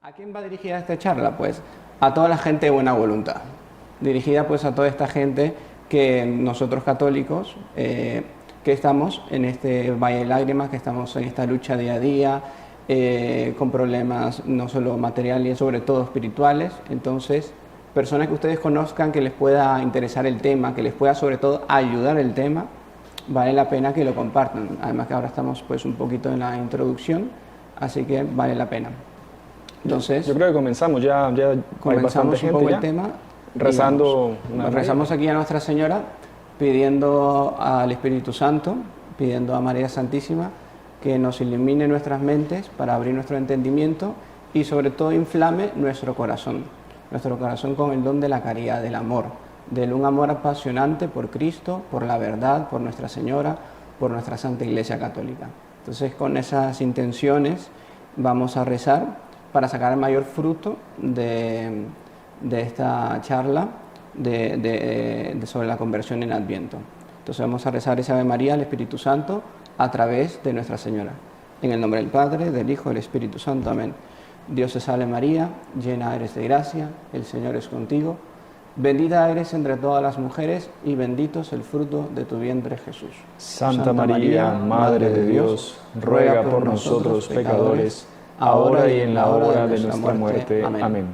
¿A quién va dirigida esta charla? Pues a toda la gente de buena voluntad, dirigida pues a toda esta gente que nosotros católicos, que estamos en este valle de lágrimas, que estamos en esta lucha día a día, con problemas no solo materiales, sobre todo espirituales. Entonces, personas que ustedes conozcan, que les pueda interesar el tema, que les pueda sobre todo ayudar el tema, vale la pena que lo compartan. Además que ahora estamos pues un poquito en la introducción, así que vale la pena. Entonces, yo creo que comenzamos, ya hay bastante comenzamos un gente poco ya el tema. rezando. Rezamos aquí a Nuestra Señora, pidiendo al Espíritu Santo, pidiendo a María Santísima que nos ilumine nuestras mentes para abrir nuestro entendimiento y sobre todo inflame nuestro corazón con el don de la caridad, del amor, de un amor apasionante por Cristo, por la verdad, por Nuestra Señora, por nuestra Santa Iglesia Católica. Entonces, con esas intenciones vamos a rezar para sacar el mayor fruto de esta charla sobre la conversión en Adviento. Entonces vamos a rezar esa Ave María al Espíritu Santo a través de Nuestra Señora. En el nombre del Padre, del Hijo y del Espíritu Santo. Amén. Dios te salve María, llena eres de gracia, el Señor es contigo. Bendita eres entre todas las mujeres y bendito es el fruto de tu vientre Jesús. Santa María, Madre de Dios, ruega por nosotros pecadores, ahora y en la hora de nuestra muerte. Amén.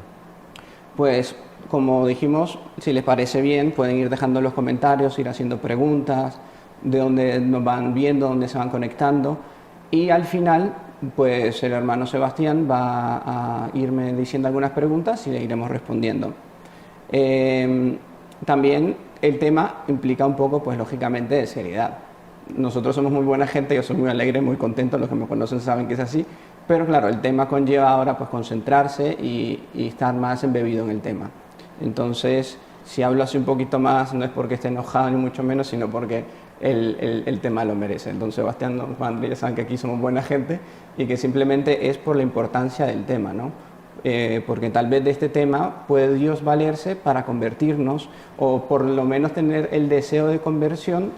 Pues, como dijimos, si les parece bien, pueden ir dejando los comentarios, ir haciendo preguntas, de dónde nos van viendo, dónde se van conectando. Y al final, pues el hermano Sebastián va a irme diciendo algunas preguntas y le iremos respondiendo. También el tema implica un poco, pues lógicamente, de seriedad. Nosotros somos muy buena gente, yo soy muy alegre, muy contento, los que me conocen saben que es así. Pero claro, el tema conlleva ahora pues concentrarse y estar más embebido en el tema. Entonces, si hablo así un poquito más, no es porque esté enojado ni mucho menos, sino porque el tema lo merece. Entonces, Sebastián, don Juan Andrés, ya saben que aquí somos buena gente y que simplemente es por la importancia del tema, ¿no? Porque tal vez de este tema puede Dios valerse para convertirnos o por lo menos tener el deseo de conversión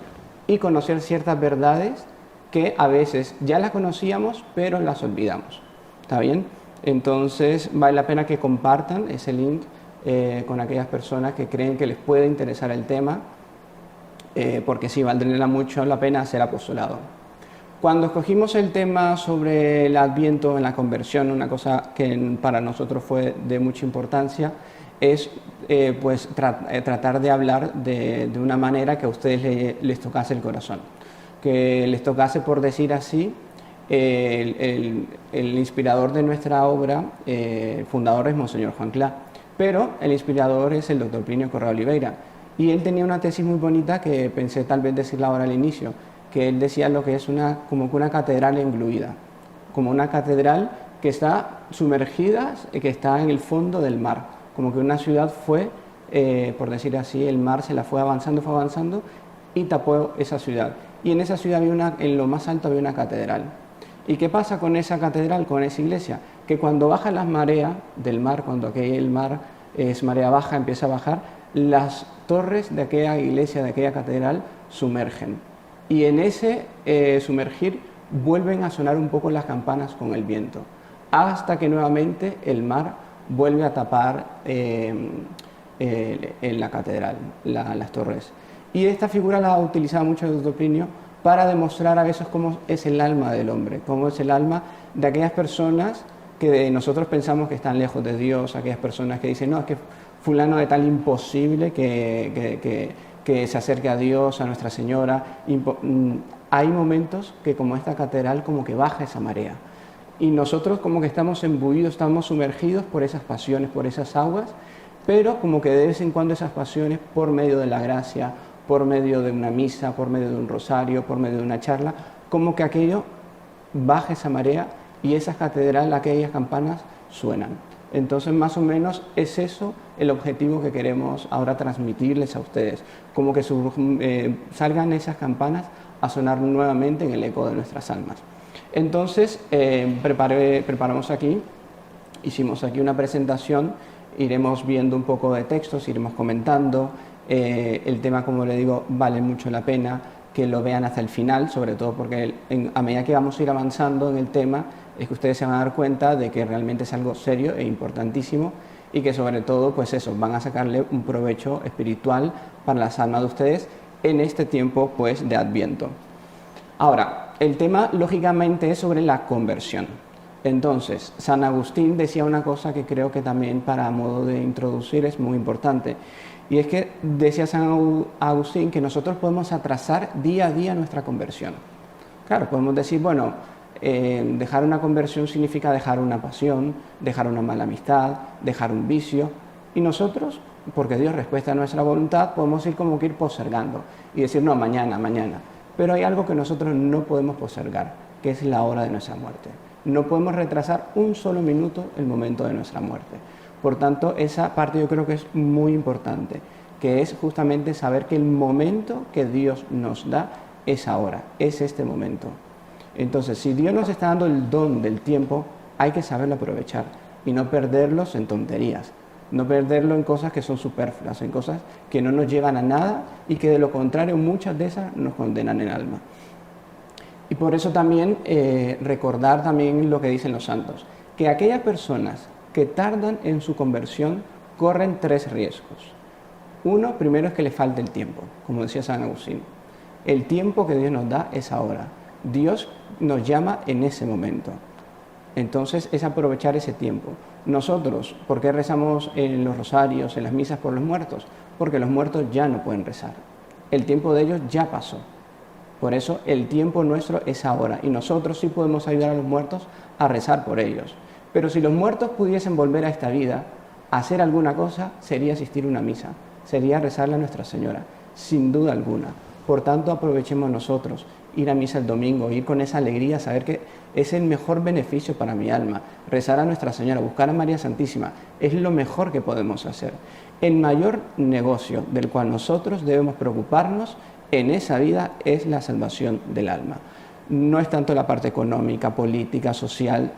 y conocer ciertas verdades que a veces ya las conocíamos, pero las olvidamos. ¿Está bien? Entonces, vale la pena que compartan ese link con aquellas personas que creen que les puede interesar el tema, porque sí, valdría mucho la pena hacer apostolado. Cuando escogimos el tema sobre el Adviento en la conversión, una cosa que para nosotros fue de mucha importancia, es pues tratar de hablar de una manera que a ustedes les tocase el corazón, que les tocase, por decir así, el inspirador de nuestra obra, el fundador es Monseñor Juan Clá, pero el inspirador es el doctor Plinio Correa Oliveira, y él tenía una tesis muy bonita que pensé tal vez decirla ahora al inicio, que él decía lo que es como que una catedral engluida, como una catedral que está sumergida, que está en el fondo del mar, como que una ciudad fue, por decir así, el mar se la fue avanzando y tapó esa ciudad. Y en esa ciudad en lo más alto había una catedral. ¿Y qué pasa con esa catedral, con esa iglesia? Que cuando bajan las mareas del mar, cuando el mar es marea baja, empieza a bajar, las torres de aquella iglesia, de aquella catedral, sumergen. Y en ese sumergir vuelven a sonar un poco las campanas con el viento, hasta que nuevamente el mar vuelve a tapar en la catedral, las torres. Y esta figura la ha utilizado mucho el doctor Plinio para demostrar a veces cómo es el alma del hombre, cómo es el alma de aquellas personas que nosotros pensamos que están lejos de Dios, aquellas personas que dicen, no, es que fulano de tal imposible que se acerque a Dios, a Nuestra Señora. Hay momentos que como esta catedral como que baja esa marea. Y nosotros como que estamos embuidos, estamos sumergidos por esas pasiones, por esas aguas, pero como que de vez en cuando esas pasiones, por medio de la gracia, por medio de una misa, por medio de un rosario, por medio de una charla, como que aquello baja esa marea y esa catedral, aquellas campanas suenan. Entonces, más o menos es eso el objetivo que queremos ahora transmitirles a ustedes, como que salgan esas campanas a sonar nuevamente en el eco de nuestras almas. Entonces, preparamos aquí, hicimos aquí una presentación, iremos viendo un poco de textos, iremos comentando. El tema, como le digo, vale mucho la pena que lo vean hasta el final, sobre todo porque a medida que vamos a ir avanzando en el tema, es que ustedes se van a dar cuenta de que realmente es algo serio e importantísimo y que sobre todo, pues eso, van a sacarle un provecho espiritual para las almas de ustedes en este tiempo, pues, de Adviento. Ahora, el tema, lógicamente, es sobre la conversión. Entonces, San Agustín decía una cosa que creo que también para modo de introducir es muy importante. Y es que decía San Agustín que nosotros podemos atrasar día a día nuestra conversión. Claro, podemos decir, bueno, dejar una conversión significa dejar una pasión, dejar una mala amistad, dejar un vicio. Y nosotros, porque Dios respeta nuestra voluntad, podemos ir como que ir postergando y decir, no, mañana, mañana. Pero hay algo que nosotros no podemos postergar, que es la hora de nuestra muerte. No podemos retrasar un solo minuto el momento de nuestra muerte. Por tanto, esa parte yo creo que es muy importante, que es justamente saber que el momento que Dios nos da es ahora, es este momento. Entonces, si Dios nos está dando el don del tiempo, hay que saberlo aprovechar y no perderlos en tonterías, no perderlo en cosas que son superfluas, en cosas que no nos llevan a nada y que de lo contrario muchas de esas nos condenan el alma. Y por eso también recordar también lo que dicen los santos, que aquellas personas que tardan en su conversión corren 3 riesgos. Uno, primero es que le falte el tiempo, como decía San Agustín. El tiempo que Dios nos da es ahora. Dios nos llama en ese momento. Entonces es aprovechar ese tiempo. Nosotros, ¿por qué rezamos en los rosarios, en las misas por los muertos? Porque los muertos ya no pueden rezar. El tiempo de ellos ya pasó. Por eso el tiempo nuestro es ahora y nosotros sí podemos ayudar a los muertos a rezar por ellos. Pero si los muertos pudiesen volver a esta vida, a hacer alguna cosa, sería asistir a una misa, sería rezarle a Nuestra Señora, sin duda alguna. Por tanto, aprovechemos nosotros, ir a misa el domingo, ir con esa alegría, saber que es el mejor beneficio para mi alma. Rezar a Nuestra Señora, buscar a María Santísima, es lo mejor que podemos hacer. El mayor negocio del cual nosotros debemos preocuparnos en esa vida es la salvación del alma. No es tanto la parte económica, política, social.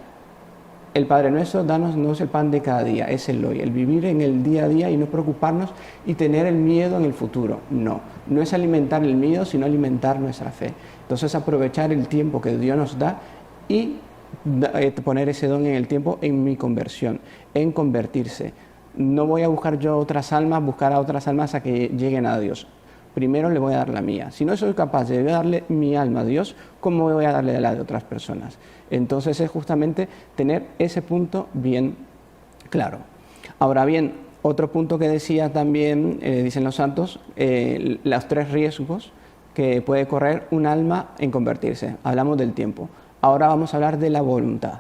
El Padre Nuestro, danos el pan de cada día, es el hoy, el vivir en el día a día y no preocuparnos y tener el miedo en el futuro. No es alimentar el miedo, sino alimentar nuestra fe. Entonces aprovechar el tiempo que Dios nos da y poner ese don en el tiempo en mi conversión, en convertirse. No voy a buscar yo buscar a otras almas a que lleguen a Dios. Primero le voy a dar la mía. Si no soy capaz de darle mi alma a Dios, ¿cómo voy a darle la de otras personas? Entonces es justamente tener ese punto bien claro. Ahora bien, otro punto que decía también, dicen los santos, los 3 riesgos que puede correr un alma en convertirse. Hablamos del tiempo. Ahora vamos a hablar de la voluntad.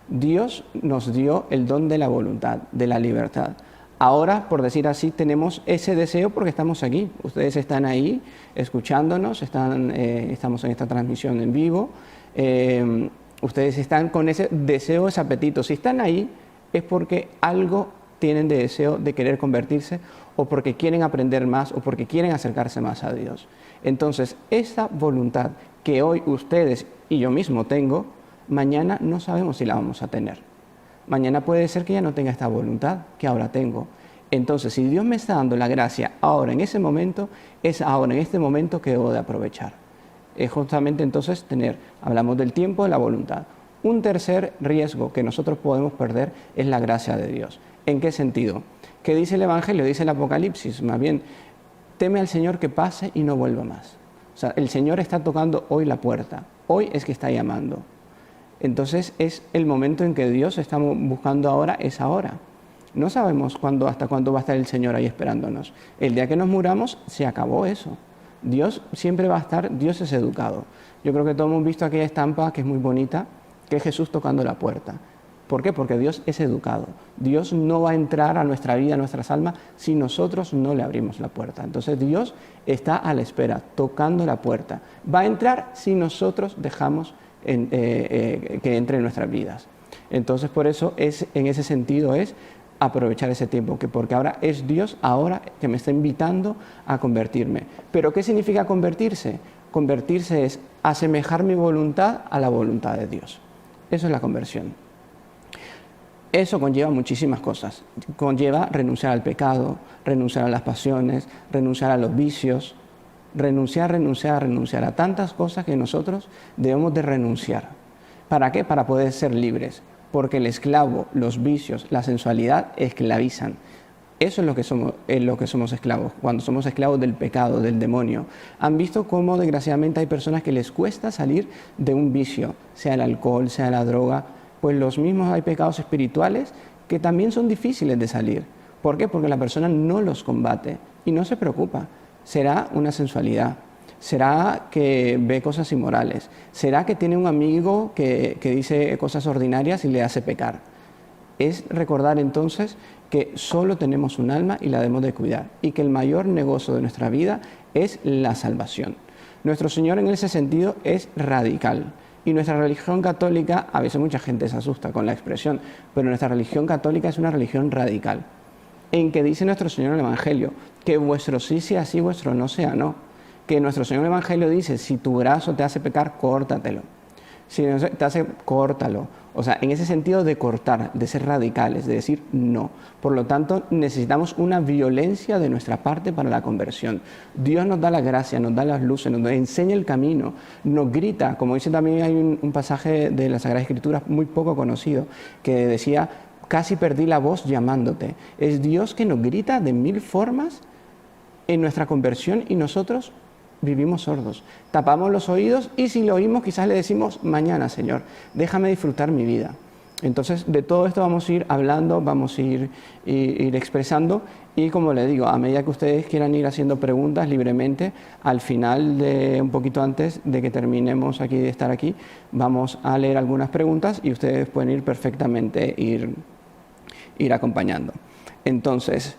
Dios nos dio el don de la voluntad, de la libertad. Ahora, por decir así, tenemos ese deseo porque estamos aquí. Ustedes están ahí escuchándonos, estamos en esta transmisión en vivo. Ustedes están con ese deseo, ese apetito. Si están ahí es porque algo tienen de deseo de querer convertirse o porque quieren aprender más o porque quieren acercarse más a Dios. Entonces, esa voluntad que hoy ustedes y yo mismo tengo, mañana no sabemos si la vamos a tener. Mañana puede ser que ya no tenga esta voluntad que ahora tengo. Entonces, si Dios me está dando la gracia ahora, en ese momento, es ahora, en este momento que debo de aprovechar. Es justamente entonces hablamos del tiempo, de la voluntad. Un tercer riesgo que nosotros podemos perder es la gracia de Dios. ¿En qué sentido? ¿Qué dice el Evangelio? Dice el Apocalipsis, más bien, teme al Señor que pase y no vuelva más. O sea, el Señor está tocando hoy la puerta, hoy es que está llamando. Entonces es el momento en que Dios estamos buscando ahora, es ahora. No sabemos hasta cuándo va a estar el Señor ahí esperándonos. El día que nos muramos, se acabó eso. Dios siempre va a estar, Dios es educado. Yo creo que todos hemos visto aquella estampa que es muy bonita, que es Jesús tocando la puerta. ¿Por qué? Porque Dios es educado. Dios no va a entrar a nuestra vida, a nuestras almas, si nosotros no le abrimos la puerta. Entonces Dios está a la espera, tocando la puerta. Va a entrar si nosotros dejamos que entre en nuestras vidas. Entonces por eso en ese sentido es aprovechar ese tiempo, porque ahora es Dios ahora que me está invitando a convertirme. ¿Pero qué significa convertirse? Convertirse es asemejar mi voluntad a la voluntad de Dios. Eso es la conversión. Eso conlleva muchísimas cosas. Conlleva renunciar al pecado, renunciar a las pasiones, renunciar a los vicios, renunciar a tantas cosas que nosotros debemos de renunciar. ¿Para qué? Para poder ser libres. Porque el esclavo, los vicios, la sensualidad esclavizan. Eso es lo que somos esclavos, cuando somos esclavos del pecado, del demonio. Han visto cómo desgraciadamente hay personas que les cuesta salir de un vicio, sea el alcohol, sea la droga, pues los mismos hay pecados espirituales que también son difíciles de salir. ¿Por qué? Porque la persona no los combate y no se preocupa. Será una sensualidad, será que ve cosas inmorales, será que tiene un amigo que dice cosas ordinarias y le hace pecar. Es recordar entonces que solo tenemos un alma y la debemos de cuidar, y que el mayor negocio de nuestra vida es la salvación. Nuestro Señor en ese sentido es radical, y nuestra religión católica, a veces mucha gente se asusta con la expresión, pero nuestra religión católica es una religión radical, en que dice nuestro Señor en el Evangelio, que vuestro sí sea sí, vuestro no sea no. Que nuestro Señor en el Evangelio dice, si tu brazo te hace pecar, córtatelo. Si no te hace, córtalo. O sea, en ese sentido de cortar, de ser radicales, de decir no. Por lo tanto, necesitamos una violencia de nuestra parte para la conversión. Dios nos da la gracia, nos da las luces, nos enseña el camino, nos grita, como dice también hay un pasaje de la Sagrada Escritura muy poco conocido, que decía, casi perdí la voz llamándote. Es Dios que nos grita de 1000 formas en nuestra conversión y nosotros vivimos sordos, tapamos los oídos y si lo oímos quizás le decimos mañana, Señor, déjame disfrutar mi vida. Entonces de todo esto vamos a ir hablando, vamos a ir expresando y como le digo, a medida que ustedes quieran ir haciendo preguntas libremente, al final de un poquito antes de que terminemos aquí de estar aquí, vamos a leer algunas preguntas y ustedes pueden ir perfectamente ir acompañando. Entonces,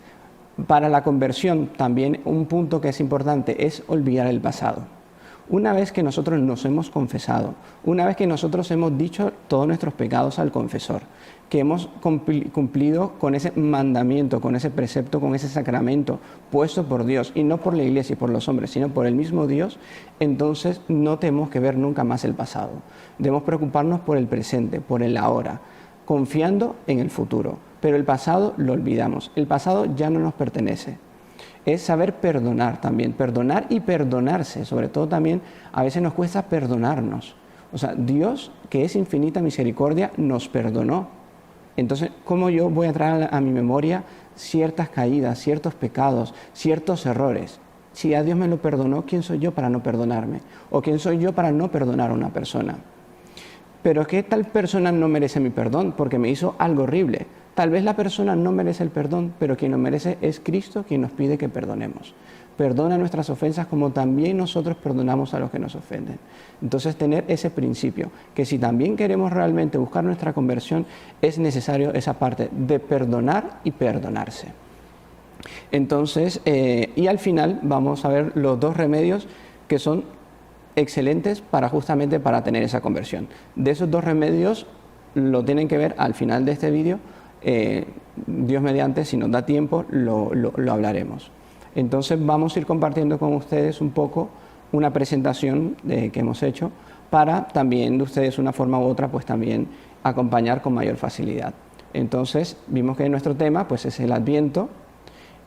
para la conversión también un punto que es importante es olvidar el pasado. Una vez que nosotros nos hemos confesado, una vez que nosotros hemos dicho todos nuestros pecados al confesor, que hemos cumplido con ese mandamiento, con ese precepto, con ese sacramento puesto por Dios, y no por la iglesia y por los hombres, sino por el mismo Dios, entonces no tenemos que ver nunca más el pasado. Debemos preocuparnos por el presente, por el ahora, confiando en el futuro. Pero el pasado lo olvidamos, el pasado ya no nos pertenece. Es saber perdonar también, perdonar y perdonarse, sobre todo también a veces nos cuesta perdonarnos. O sea, Dios, que es infinita misericordia, nos perdonó. Entonces, ¿cómo yo voy a traer a mi memoria ciertas caídas, ciertos pecados, ciertos errores? Si a Dios me lo perdonó, ¿quién soy yo para no perdonarme? ¿O quién soy yo para no perdonar a una persona? Pero ¿qué tal persona no merece mi perdón? Porque me hizo algo horrible. Tal vez la persona no merece el perdón, pero quien lo merece es Cristo, quien nos pide que perdonemos. Perdona nuestras ofensas como también nosotros perdonamos a los que nos ofenden. Entonces tener ese principio, que si también queremos realmente buscar nuestra conversión, es necesario esa parte de perdonar y perdonarse. Entonces, y al final vamos a ver los 2 remedios que son excelentes justamente para tener esa conversión. De esos 2 remedios lo tienen que ver al final de este vídeo. Dios mediante, si nos da tiempo, lo hablaremos. Entonces vamos a ir compartiendo con ustedes un poco una presentación que hemos hecho para también de ustedes una forma u otra pues también acompañar con mayor facilidad. Entonces vimos que nuestro tema pues es el Adviento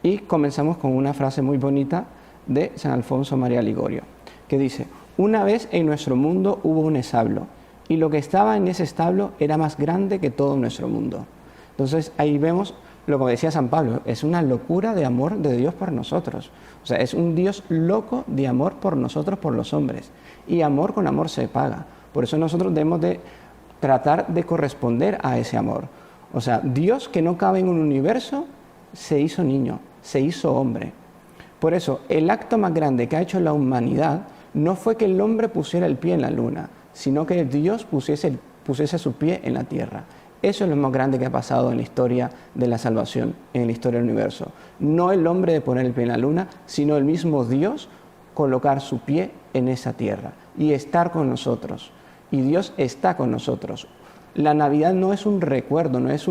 y comenzamos con una frase muy bonita de San Alfonso María Ligorio que dice: una vez en nuestro mundo hubo un establo y lo que estaba en ese establo era más grande que todo nuestro mundo. Entonces ahí vemos lo que decía San Pablo, es una locura de amor de Dios por nosotros. O sea, es un Dios loco de amor por nosotros, por los hombres. Y amor con amor se paga. Por eso nosotros debemos de tratar de corresponder a ese amor. O sea, Dios que no cabe en un universo, se hizo niño, se hizo hombre. Por eso, el acto más grande que ha hecho la humanidad no fue que el hombre pusiera el pie en la luna, sino que Dios pusiese su pie en la tierra. Eso es lo más grande que ha pasado en la historia de la salvación, en la historia del universo. No el hombre de poner el pie en la luna, sino el mismo Dios colocar su pie en esa tierra y estar con nosotros. Y Dios está con nosotros. La Navidad no es un recuerdo, no es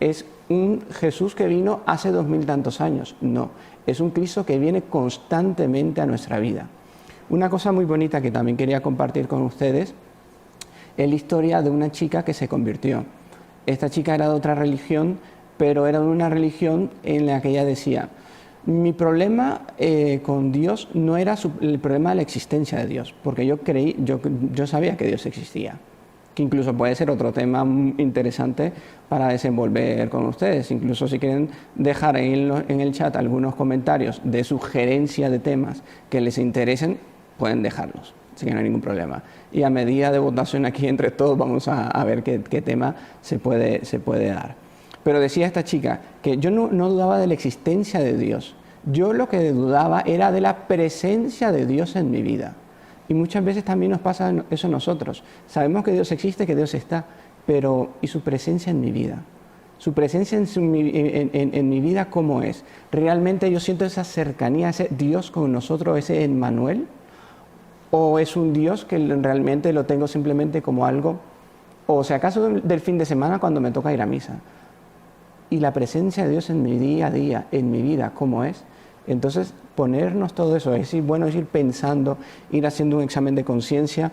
es un Jesús que vino hace 2000 tantos años. No, es un Cristo que viene constantemente a nuestra vida. Una cosa muy bonita que también quería compartir con ustedes es la historia de una chica que se convirtió. Esta chica era de otra religión, pero era de una religión en la que ella decía: mi problema con Dios no era el problema de la existencia de Dios, porque yo sabía que Dios existía. que incluso puede ser otro tema interesante para desenvolver con ustedes. Incluso si quieren dejar en el chat algunos comentarios de sugerencia de temas que les interesen, pueden dejarlos, así que no hay ningún problema. Y a medida de votación aquí entre todos vamos a ver qué tema se puede dar. Pero decía esta chica que yo no dudaba de la existencia de Dios. Yo lo que dudaba era de la presencia de Dios en mi vida. Y muchas veces también nos pasa eso a nosotros. Sabemos que Dios existe, que Dios está, pero ¿y su presencia en mi vida? Su presencia en mi vida, ¿cómo es? ¿Realmente yo siento esa cercanía, ese Dios con nosotros, ese Emmanuel? ¿O es un Dios que realmente lo tengo simplemente como algo, o si acaso del fin de semana cuando me toca ir a misa? Y la presencia de Dios en mi día a día, en mi vida, ¿cómo es? Entonces, ponernos todo eso, es ir pensando, ir haciendo un examen de conciencia.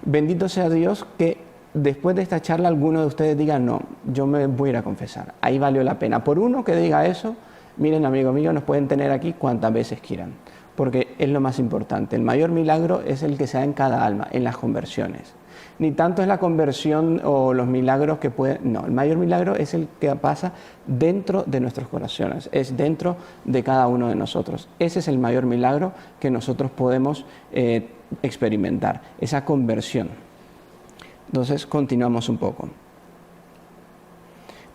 Bendito sea Dios que después de esta charla alguno de ustedes diga, no, yo me voy a ir a confesar. Ahí valió la pena. Por uno que diga eso, miren, amigo mío, nos pueden tener aquí cuantas veces quieran, porque es lo más importante. El mayor milagro es el que se da en cada alma, en las conversiones. Ni tanto es la conversión o los milagros que pueden... No, el mayor milagro es el que pasa dentro de nuestros corazones, es dentro de cada uno de nosotros. Ese es el mayor milagro que nosotros podemos experimentar, esa conversión. Entonces, continuamos un poco.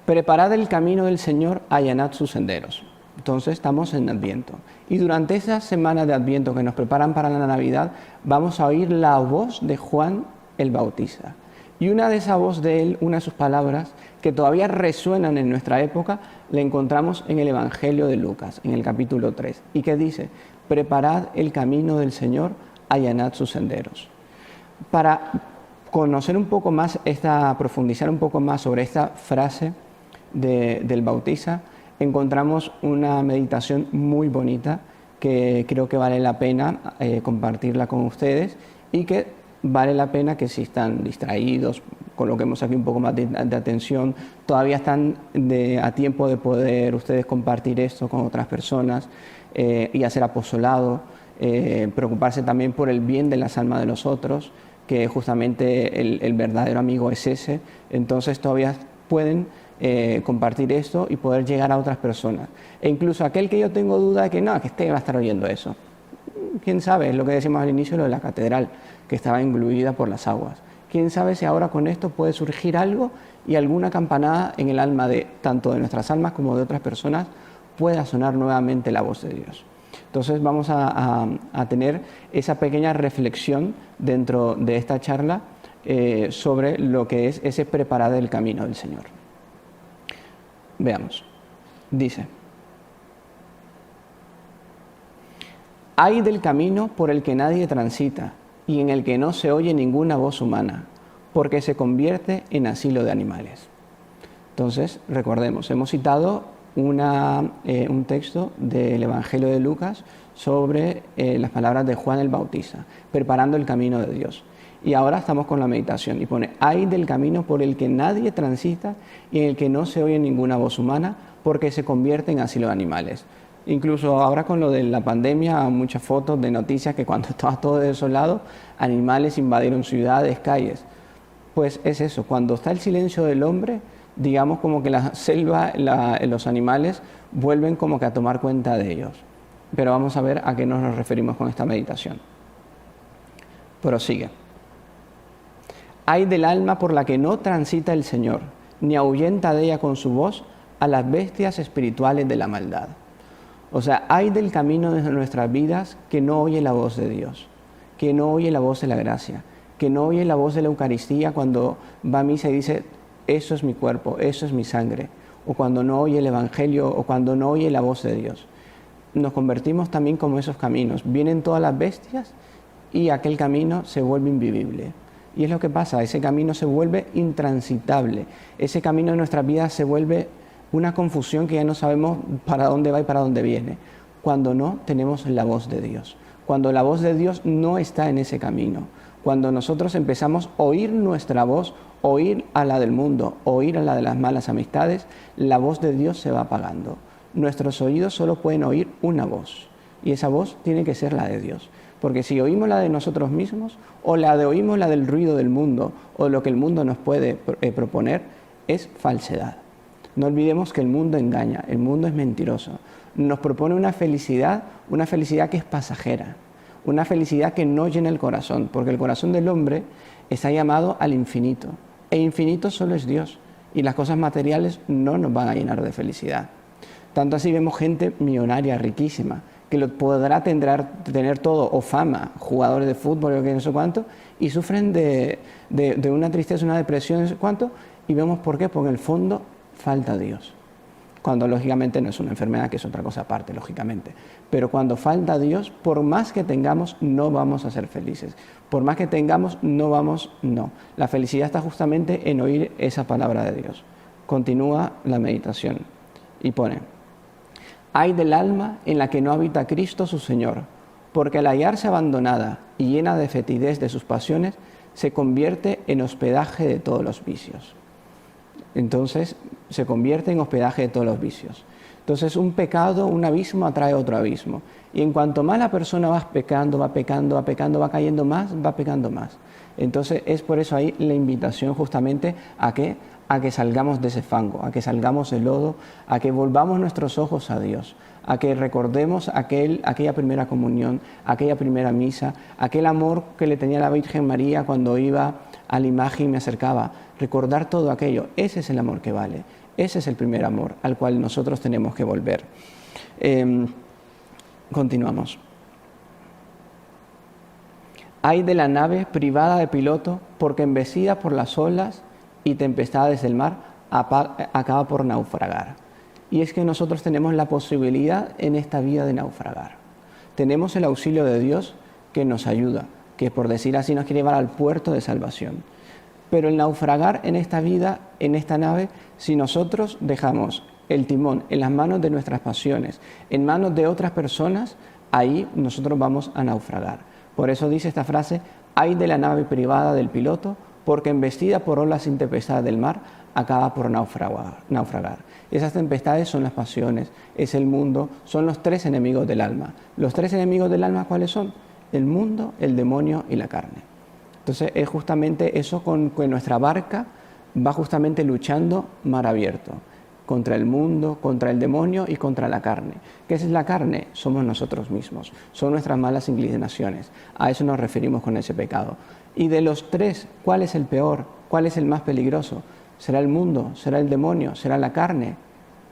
Preparad el camino del Señor, allanad sus senderos. Entonces, estamos en Adviento. Y durante esa semana de Adviento que nos preparan para la Navidad, vamos a oír la voz de Juan el Bautista. Y una de esa voz de él, una de sus palabras, que todavía resuenan en nuestra época, la encontramos en el Evangelio de Lucas, en el capítulo 3. ¿Y qué dice? Preparad el camino del Señor, allanad sus senderos. Para conocer un poco más, profundizar un poco más sobre esta frase del Bautista, encontramos una meditación muy bonita que creo que vale la pena compartirla con ustedes y que vale la pena que si están distraídos, coloquemos aquí un poco más de atención, todavía están a tiempo de poder ustedes compartir esto con otras personas y hacer apostolado, preocuparse también por el bien de las almas de los otros, que justamente el verdadero amigo es ese. Entonces todavía pueden compartir esto y poder llegar a otras personas. E incluso aquel que yo tengo duda de que no, que va a estar oyendo eso. ¿Quién sabe? Es lo que decimos al inicio, lo de la catedral, que estaba engluida por las aguas. ¿Quién sabe si ahora con esto puede surgir algo y alguna campanada en el alma de tanto de nuestras almas como de otras personas pueda sonar nuevamente la voz de Dios? Entonces vamos a tener esa pequeña reflexión dentro de esta charla sobre lo que es ese preparar el camino del Señor. Veamos. Dice: Ay del camino por el que nadie transita y en el que no se oye ninguna voz humana, porque se convierte en asilo de animales. Entonces, recordemos, hemos citado un texto del Evangelio de Lucas sobre las palabras de Juan el Bautista, preparando el camino de Dios. Y ahora estamos con la meditación y pone: ay del camino por el que nadie transita y en el que no se oye ninguna voz humana, porque se convierte en asilo de animales. Incluso ahora con lo de la pandemia, muchas fotos de noticias que cuando estaba todo desolado, animales invadieron ciudades, calles. Pues es eso, cuando está el silencio del hombre, digamos como que la selva, los animales vuelven como que a tomar cuenta de ellos. Pero vamos a ver a qué nos referimos con esta meditación. Prosigue. Ay del alma por la que no transita el Señor, ni ahuyenta de ella con su voz a las bestias espirituales de la maldad. O sea, hay del camino de nuestras vidas que no oye la voz de Dios, que no oye la voz de la gracia, que no oye la voz de la Eucaristía cuando va a misa y dice: eso es mi cuerpo, eso es mi sangre, o cuando no oye el Evangelio, o cuando no oye la voz de Dios. Nos convertimos también como esos caminos. Vienen todas las bestias y aquel camino se vuelve invivible. Y es lo que pasa, ese camino se vuelve intransitable, ese camino de nuestras vidas se vuelve una confusión que ya no sabemos para dónde va y para dónde viene, cuando no tenemos la voz de Dios, cuando la voz de Dios no está en ese camino, cuando nosotros empezamos a oír nuestra voz, oír a la del mundo, oír a la de las malas amistades, la voz de Dios se va apagando. Nuestros oídos solo pueden oír una voz, y esa voz tiene que ser la de Dios. Porque si oímos la de nosotros mismos o oímos la del ruido del mundo o lo que el mundo nos puede proponer, es falsedad. No olvidemos que el mundo engaña, el mundo es mentiroso. Nos propone una felicidad que es pasajera, una felicidad que no llena el corazón, porque el corazón del hombre está llamado al infinito, e infinito solo es Dios, y las cosas materiales no nos van a llenar de felicidad. Tanto así vemos gente millonaria, riquísima, que lo podrá tener todo, o fama, jugadores de fútbol o que no sé cuánto, y sufren de una tristeza, una depresión, no sé cuánto, y vemos por qué, porque en el fondo falta Dios. Cuando lógicamente no es una enfermedad, que es otra cosa aparte, lógicamente. Pero cuando falta Dios, por más que tengamos, no vamos a ser felices. Por más que tengamos, no. La felicidad está justamente en oír esa palabra de Dios. Continúa la meditación y pone: ay del alma en la que no habita Cristo su Señor, porque al hallarse abandonada y llena de fetidez de sus pasiones, se convierte en hospedaje de todos los vicios. Entonces, se convierte en hospedaje de todos los vicios. Entonces, un pecado, un abismo atrae otro abismo. Y en cuanto más la persona va pecando, va cayendo más, va pecando más. Entonces, es por eso ahí la invitación justamente a que salgamos de ese fango, a que salgamos del lodo, a que volvamos nuestros ojos a Dios, a que recordemos aquella primera comunión, aquella primera misa, aquel amor que le tenía la Virgen María cuando iba a la imagen y me acercaba. Recordar todo aquello, ese es el amor que vale, ese es el primer amor al cual nosotros tenemos que volver. Continuamos. Ay de la nave privada de piloto, porque embecida por las olas y tempestades del mar, acaba por naufragar. Y es que nosotros tenemos la posibilidad en esta vida de naufragar. Tenemos el auxilio de Dios que nos ayuda, que por decir así nos quiere llevar al puerto de salvación. Pero el naufragar en esta vida, en esta nave, si nosotros dejamos el timón en las manos de nuestras pasiones, en manos de otras personas, ahí nosotros vamos a naufragar. Por eso dice esta frase: ay de la nave privada del piloto, porque embestida por olas sin tempestad del mar, acaba por naufragar. Esas tempestades son las pasiones, es el mundo, son los tres enemigos del alma. Los tres enemigos del alma, ¿cuáles son? El mundo, el demonio y la carne. Entonces es justamente eso con que nuestra barca va justamente luchando mar abierto, contra el mundo, contra el demonio y contra la carne. ¿Qué es la carne? Somos nosotros mismos, son nuestras malas inclinaciones. A eso nos referimos con ese pecado. Y de los tres, ¿cuál es el peor? ¿Cuál es el más peligroso? ¿Será el mundo? ¿Será el demonio? ¿Será la carne?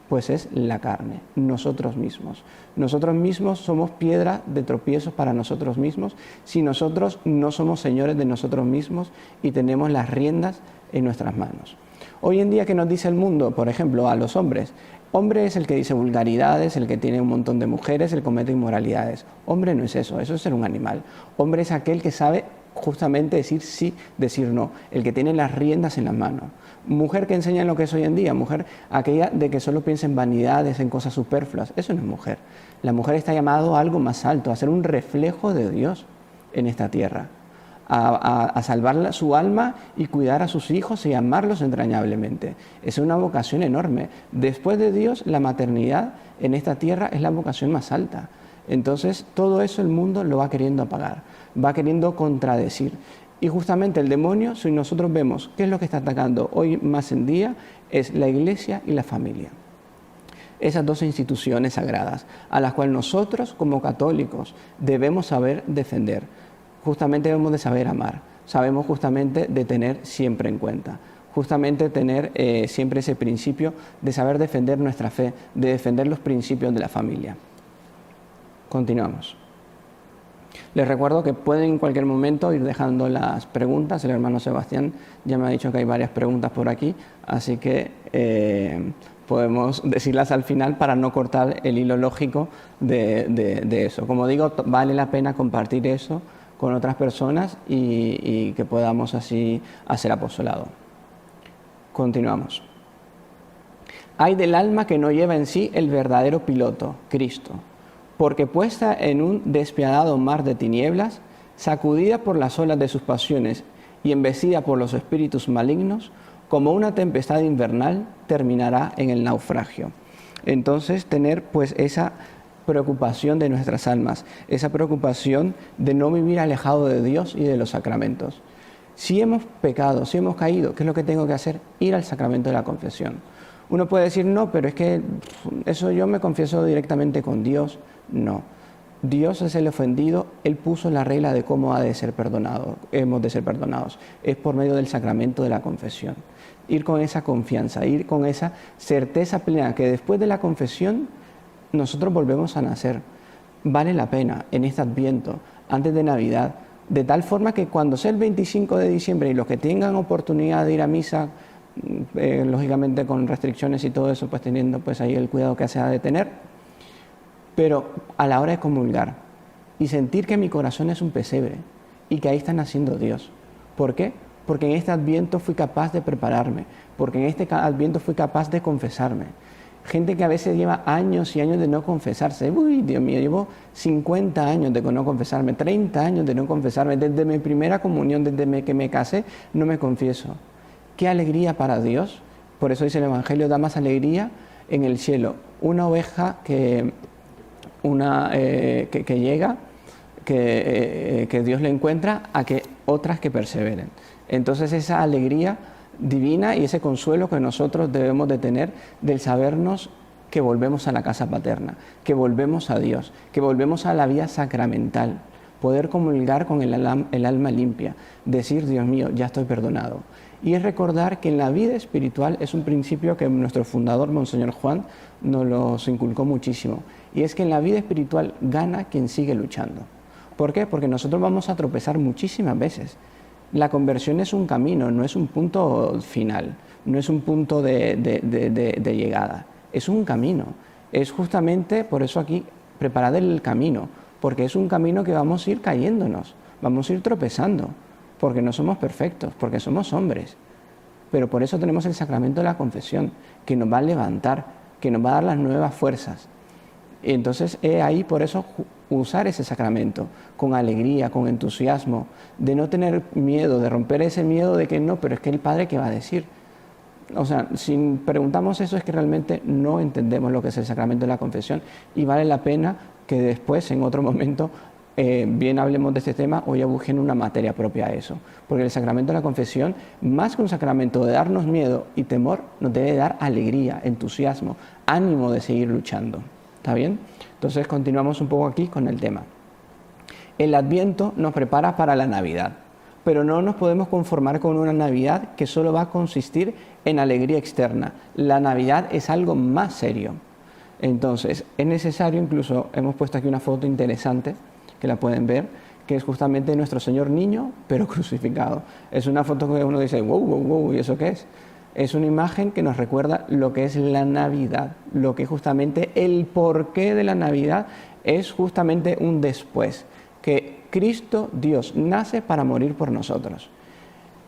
Pues es la carne, nosotros mismos. Nosotros mismos somos piedra de tropiezo para nosotros mismos si nosotros no somos señores de nosotros mismos y tenemos las riendas en nuestras manos. Hoy en día, ¿qué nos dice el mundo? Por ejemplo, a los hombres. Hombre es el que dice vulgaridades, el que tiene un montón de mujeres, el que comete inmoralidades. Hombre no es eso es ser un animal. Hombre es aquel que sabe justamente decir sí, decir no, el que tiene las riendas en la mano. Mujer que enseña lo que es hoy en día, mujer aquella de que solo piensa en vanidades, en cosas superfluas, eso no es mujer. La mujer está llamada a algo más alto, a ser un reflejo de Dios en esta tierra, a salvar su alma y cuidar a sus hijos y amarlos entrañablemente. Es una vocación enorme. Después de Dios, la maternidad en esta tierra es la vocación más alta. Entonces, todo eso el mundo lo va queriendo apagar, va queriendo contradecir. Y justamente el demonio, si nosotros vemos qué es lo que está atacando hoy más en día, es la iglesia y la familia. Esas dos instituciones sagradas, a las cuales nosotros como católicos debemos saber defender. Justamente debemos de saber amar, sabemos justamente de tener siempre en cuenta. Justamente tener siempre ese principio de saber defender nuestra fe, de defender los principios de la familia. Continuamos. Les recuerdo que pueden en cualquier momento ir dejando las preguntas. El hermano Sebastián ya me ha dicho que hay varias preguntas por aquí, así que podemos decirlas al final para no cortar el hilo lógico de eso. Como digo, vale la pena compartir eso con otras personas y que podamos así hacer apostolado. Continuamos. Ay del alma que no lleva en sí el verdadero piloto, Cristo, porque puesta en un despiadado mar de tinieblas, sacudida por las olas de sus pasiones y embecida por los espíritus malignos, como una tempestad invernal, terminará en el naufragio. Entonces, tener pues esa preocupación de nuestras almas, esa preocupación de no vivir alejado de Dios y de los sacramentos. Si hemos pecado, si hemos caído, ¿qué es lo que tengo que hacer? Ir al sacramento de la confesión. Uno puede decir, no, pero es que eso yo me confieso directamente con Dios. No. Dios es el ofendido, Él puso la regla de cómo hemos de ser perdonados. Es por medio del sacramento de la confesión. Ir con esa confianza, ir con esa certeza plena que después de la confesión nosotros volvemos a nacer. Vale la pena en este Adviento, antes de Navidad, de tal forma que cuando sea el 25 de diciembre y los que tengan oportunidad de ir a misa, lógicamente con restricciones y todo eso, pues teniendo pues ahí el cuidado que se ha de tener, pero a la hora de comulgar y sentir que mi corazón es un pesebre y que ahí está naciendo Dios. ¿Por qué? Porque en este Adviento fui capaz de prepararme, porque en este Adviento fui capaz de confesarme. Gente que a veces lleva años y años de no confesarse. Uy, Dios mío, llevo 50 años de no confesarme, 30 años de no confesarme. Desde mi primera comunión, desde que me casé, no me confieso. ¡Qué alegría para Dios! Por eso dice el Evangelio, da más alegría en el cielo una oveja que llega, que Dios le encuentra, a que otras que perseveren. Entonces esa alegría divina y ese consuelo que nosotros debemos de tener del sabernos que volvemos a la casa paterna, que volvemos a Dios, que volvemos a la vida sacramental, poder comulgar con el alma limpia, decir, Dios mío, ya estoy perdonado. Y es recordar que en la vida espiritual es un principio que nuestro fundador, Monseñor Juan, nos los inculcó muchísimo, y es que en la vida espiritual gana quien sigue luchando. ¿Por qué? Porque nosotros vamos a tropezar muchísimas veces. La conversión es un camino, no es un punto final, no es un punto de llegada, es un camino. Es justamente por eso aquí preparar el camino, porque es un camino que vamos a ir cayéndonos, vamos a ir tropezando, porque no somos perfectos, porque somos hombres. Pero por eso tenemos el sacramento de la confesión, que nos va a levantar, que nos va a dar las nuevas fuerzas. Y entonces ahí por eso usar ese sacramento con alegría, con entusiasmo, de no tener miedo, de romper ese miedo de que no, pero es que el Padre, ¿qué va a decir? O sea, si preguntamos eso es que realmente no entendemos lo que es el sacramento de la confesión, y vale la pena que después, en otro momento, bien hablemos de este tema o ya busquen una materia propia a eso. Porque el sacramento de la confesión, más que un sacramento de darnos miedo y temor, nos debe dar alegría, entusiasmo, ánimo de seguir luchando. ¿Está bien? Entonces continuamos un poco aquí con el tema. El Adviento nos prepara para la Navidad, pero no nos podemos conformar con una Navidad que solo va a consistir en alegría externa. La Navidad es algo más serio. Entonces es necesario, incluso hemos puesto aquí una foto interesante, que la pueden ver, que es justamente nuestro Señor niño, pero crucificado. Es una foto que uno dice, wow, wow, wow, ¿y eso qué es? Es una imagen que nos recuerda lo que es la Navidad, lo que justamente el porqué de la Navidad es justamente un después, que Cristo Dios nace para morir por nosotros.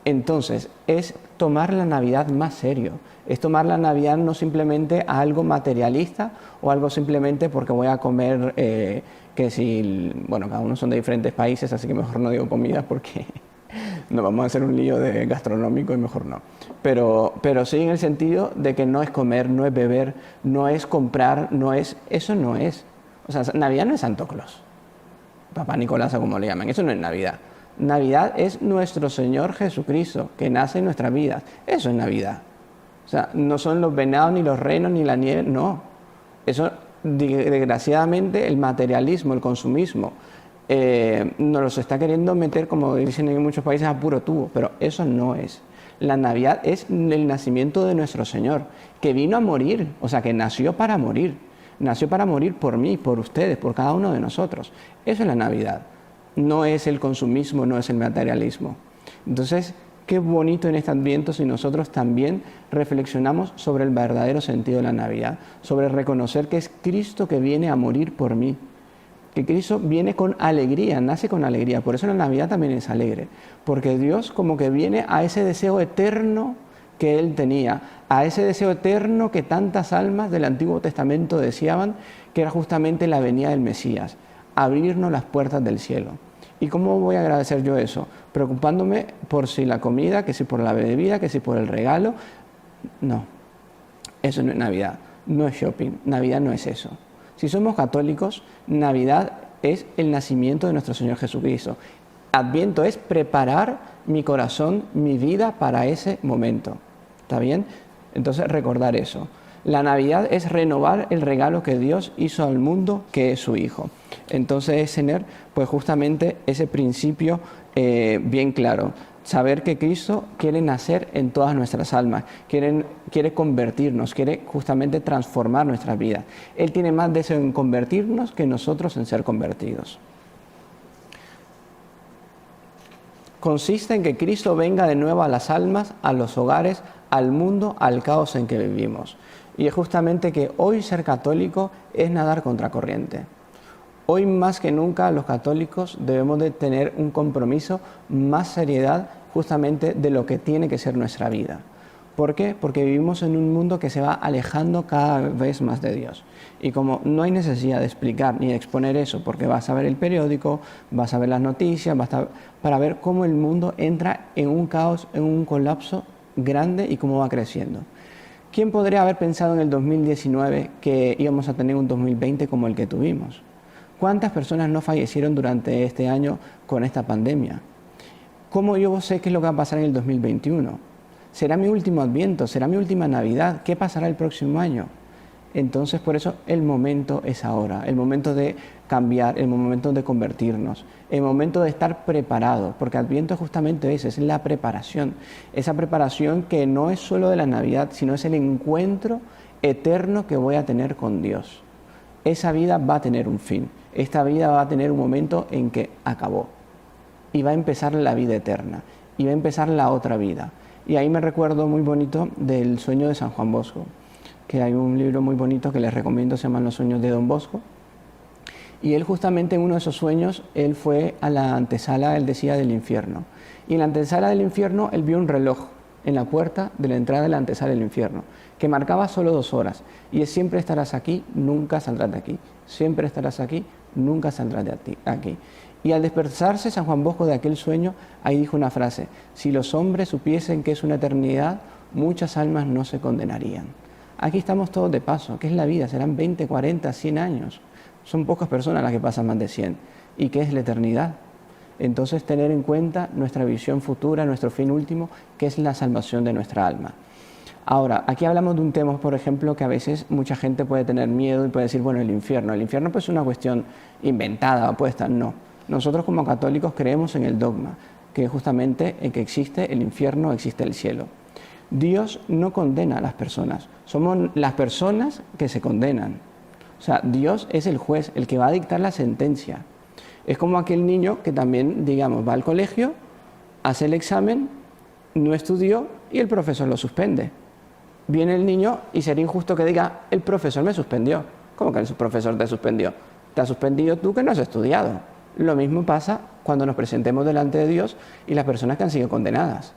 Entonces, es tomar la Navidad más serio, es tomar la Navidad no simplemente a algo materialista o algo simplemente porque voy a comer, que si, bueno, cada uno son de diferentes países, así que mejor no digo comida porque no vamos a hacer un lío de gastronómico y mejor no. Pero sí en el sentido de que no es comer, no es beber, no es comprar, no es, eso no es. O sea, Navidad no es Santo Claus, Papá Nicolás, como le llaman, eso no es Navidad. Navidad es nuestro Señor Jesucristo, que nace en nuestras vidas. Eso es Navidad. O sea, no son los venados, ni los renos, ni la nieve, no. Eso, desgraciadamente, el materialismo, el consumismo, nos los está queriendo meter, como dicen en muchos países, a puro tubo, pero eso no es. La Navidad es el nacimiento de nuestro Señor, que vino a morir, o sea, que nació para morir por mí, por ustedes, por cada uno de nosotros. Eso es la Navidad. No es el consumismo, no es el materialismo. Entonces, qué bonito en este Adviento si nosotros también reflexionamos sobre el verdadero sentido de la Navidad, sobre reconocer que es Cristo que viene a morir por mí, que Cristo viene con alegría, nace con alegría. Por eso la Navidad también es alegre, porque Dios como que viene a ese deseo eterno que Él tenía, a ese deseo eterno que tantas almas del Antiguo Testamento deseaban, que era justamente la venida del Mesías, abrirnos las puertas del cielo. ¿Y cómo voy a agradecer yo eso? Preocupándome por si la comida, que si por la bebida, que si por el regalo. No, eso no es Navidad, no es shopping, Navidad no es eso. Si somos católicos, Navidad es el nacimiento de nuestro Señor Jesucristo. Adviento es preparar mi corazón, mi vida para ese momento. ¿Está bien? Entonces, recordar eso. La Navidad es renovar el regalo que Dios hizo al mundo, que es su Hijo. Entonces, es tener pues justamente ese principio bien claro. Saber que Cristo quiere nacer en todas nuestras almas, quiere convertirnos, quiere justamente transformar nuestras vidas. Él tiene más deseo en convertirnos que nosotros en ser convertidos. Consiste en que Cristo venga de nuevo a las almas, a los hogares, al mundo, al caos en que vivimos. Y es justamente que hoy ser católico es nadar contracorriente. Hoy más que nunca los católicos debemos de tener un compromiso, más seriedad justamente de lo que tiene que ser nuestra vida. ¿Por qué? Porque vivimos en un mundo que se va alejando cada vez más de Dios. Y como no hay necesidad de explicar ni de exponer eso, porque vas a ver el periódico, vas a ver las noticias, para ver cómo el mundo entra en un caos, en un colapso grande y cómo va creciendo. ¿Quién podría haber pensado en el 2019 que íbamos a tener un 2020 como el que tuvimos? ¿Cuántas personas no fallecieron durante este año con esta pandemia? ¿Cómo yo sé qué es lo que va a pasar en el 2021? ¿Será mi último Adviento? ¿Será mi última Navidad? ¿Qué pasará el próximo año? Entonces, por eso el momento es ahora, el momento de cambiar, el momento de convertirnos, el momento de estar preparado, porque Adviento es justamente eso, es la preparación, esa preparación que no es solo de la Navidad, sino es el encuentro eterno que voy a tener con Dios. Esa vida va a tener un fin, esta vida va a tener un momento en que acabó y va a empezar la vida eterna y va a empezar la otra vida. Y ahí me recuerdo muy bonito del sueño de San Juan Bosco, que hay un libro muy bonito que les recomiendo, se llama Los sueños de Don Bosco. Y él justamente en uno de esos sueños, él fue a la antesala, él decía, del infierno. Y en la antesala del infierno, él vio un reloj en la puerta de la entrada de la antesala del infierno, que marcaba solo 2 horas. Y es: siempre estarás aquí, nunca saldrás de aquí. Siempre estarás aquí, nunca saldrás de aquí. Y al despertarse San Juan Bosco de aquel sueño, ahí dijo una frase: si los hombres supiesen que es una eternidad, muchas almas no se condenarían. Aquí estamos todos de paso. ¿Qué es la vida? Serán 20, 40, 100 años. Son pocas personas las que pasan más de 100. ¿Y qué es la eternidad? Entonces, tener en cuenta nuestra visión futura, nuestro fin último, que es la salvación de nuestra alma. Ahora, aquí hablamos de un tema, por ejemplo, que a veces mucha gente puede tener miedo y puede decir, bueno, el infierno. El infierno pues es una cuestión inventada, opuesta. No. Nosotros como católicos creemos en el dogma, que justamente en que existe el infierno, existe el cielo. Dios no condena a las personas, somos las personas que se condenan. O sea, Dios es el juez, el que va a dictar la sentencia. Es como aquel niño que también, digamos, va al colegio, hace el examen, no estudió y el profesor lo suspende. Viene el niño y sería injusto que diga, el profesor me suspendió. ¿Cómo que el profesor te suspendió? Te has suspendido tú que no has estudiado. Lo mismo pasa cuando nos presentemos delante de Dios y las personas que han sido condenadas.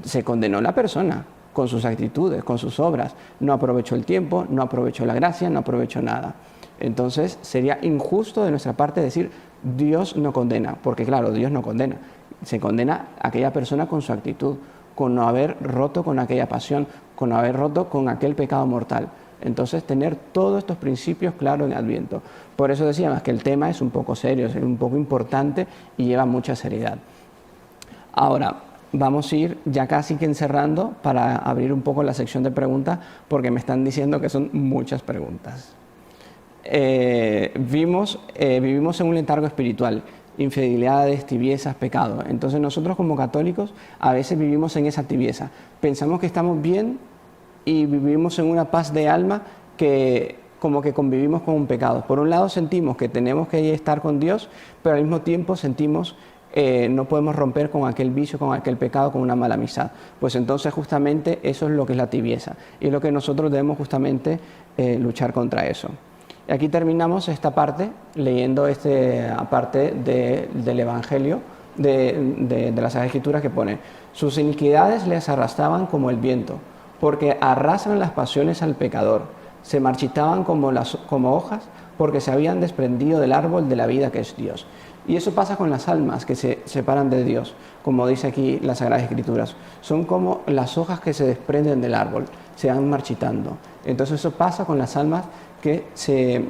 Se condenó la persona con sus actitudes, con sus obras. No aprovechó el tiempo, no aprovechó la gracia, no aprovechó nada. Entonces sería injusto de nuestra parte decir Dios no condena, porque claro, Dios no condena. Se condena a aquella persona con su actitud, con no haber roto con aquella pasión, con no haber roto con aquel pecado mortal. Entonces tener todos estos principios claros en Adviento. Por eso decíamos que el tema es un poco serio, es un poco importante y lleva mucha seriedad. Ahora, vamos a ir ya casi que encerrando para abrir un poco la sección de preguntas, porque me están diciendo que son muchas preguntas. Vivimos en un letargo espiritual, infidelidades, tibiezas, pecado. Entonces nosotros como católicos a veces vivimos en esa tibieza. Pensamos que estamos bien y vivimos en una paz de alma que como que convivimos con un pecado. Por un lado sentimos que tenemos que estar con Dios, pero al mismo tiempo sentimos no podemos romper con aquel vicio, con aquel pecado, con una mala amistad. Pues entonces justamente eso es lo que es la tibieza y es lo que nosotros debemos justamente luchar contra eso. Y aquí terminamos esta parte leyendo esta parte del Evangelio de las Sagradas Escrituras que pone: sus iniquidades les arrastraban como el viento, porque arrasan las pasiones al pecador, se marchitaban como hojas, porque se habían desprendido del árbol de la vida que es Dios. Y eso pasa con las almas que se separan de Dios, como dice aquí las Sagradas Escrituras. Son como las hojas que se desprenden del árbol, se van marchitando. Entonces eso pasa con las almas que se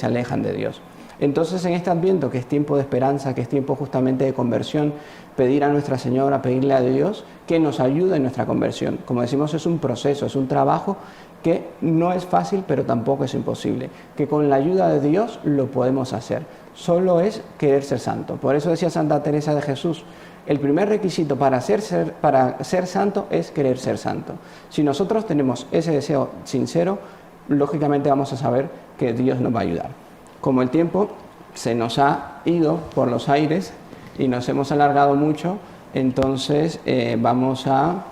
alejan de Dios. Entonces en este Adviento, que es tiempo de esperanza, que es tiempo justamente de conversión, pedir a Nuestra Señora, pedirle a Dios que nos ayude en nuestra conversión. Como decimos, es un proceso, es un trabajo que no es fácil, pero tampoco es imposible, que con la ayuda de Dios lo podemos hacer. Solo es querer ser santo. Por eso decía Santa Teresa de Jesús, el primer requisito para ser santo es querer ser santo. Si nosotros tenemos ese deseo sincero, lógicamente vamos a saber que Dios nos va a ayudar. Como el tiempo se nos ha ido por los aires y nos hemos alargado mucho, entonces vamos a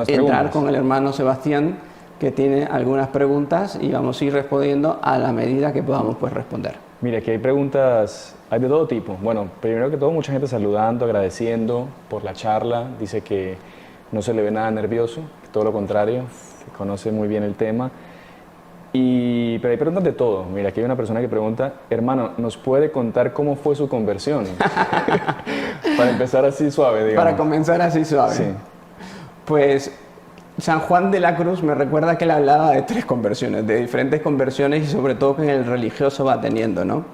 entrar con el hermano Sebastián, que tiene algunas preguntas, y vamos a ir respondiendo a la medida que podamos pues responder. Mira, aquí hay preguntas, hay de todo tipo. Bueno, primero que todo, mucha gente saludando, agradeciendo por la charla. Dice que no se le ve nada nervioso, todo lo contrario, que conoce muy bien el tema. Pero hay preguntas de todo. Mira, aquí hay una persona que pregunta, hermano, ¿nos puede contar cómo fue su conversión? Para empezar así suave, digamos. Para comenzar así suave. Sí. Pues San Juan de la Cruz me recuerda que él hablaba de 3 conversiones, de diferentes conversiones, y sobre todo que el religioso va teniendo, ¿no?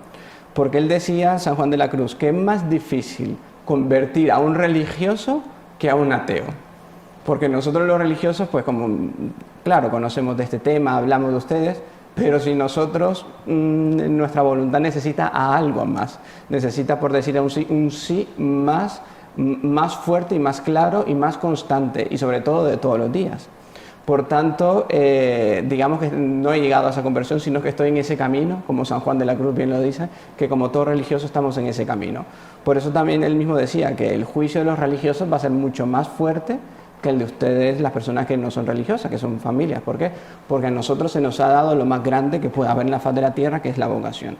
Porque él decía, San Juan de la Cruz, que es más difícil convertir a un religioso que a un ateo. Porque nosotros los religiosos, pues como, claro, conocemos de este tema, hablamos de ustedes, pero si nosotros, nuestra voluntad necesita a algo más, necesita, por decir, un sí más fuerte y más claro y más constante, y sobre todo de todos los días. Por tanto, digamos que no he llegado a esa conversión, sino que estoy en ese camino, como San Juan de la Cruz bien lo dice, que como todo religioso estamos en ese camino. Por eso también él mismo decía que el juicio de los religiosos va a ser mucho más fuerte que el de ustedes, las personas que no son religiosas, que son familias. ¿Por qué? Porque a nosotros se nos ha dado lo más grande que puede haber en la faz de la tierra, que es la vocación,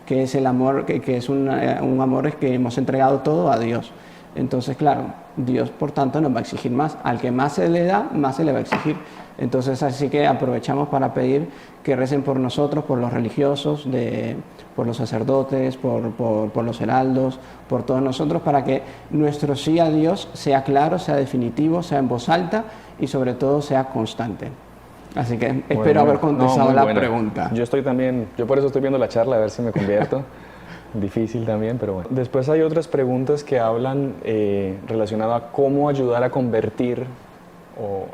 que es el amor, que es un amor que hemos entregado todo a Dios. Entonces, claro, Dios, por tanto, nos va a exigir más. Al que más se le da, más se le va a exigir. Entonces, así que aprovechamos para pedir que recen por nosotros, por los religiosos, por los sacerdotes, por los heraldos, por todos nosotros, para que nuestro sí a Dios sea claro, sea definitivo, sea en voz alta y sobre todo sea constante. Así que espero haber contestado la pregunta. Yo por eso estoy viendo la charla, a ver si me convierto. Difícil también, pero bueno. Después hay otras preguntas que hablan relacionadas a cómo ayudar a convertir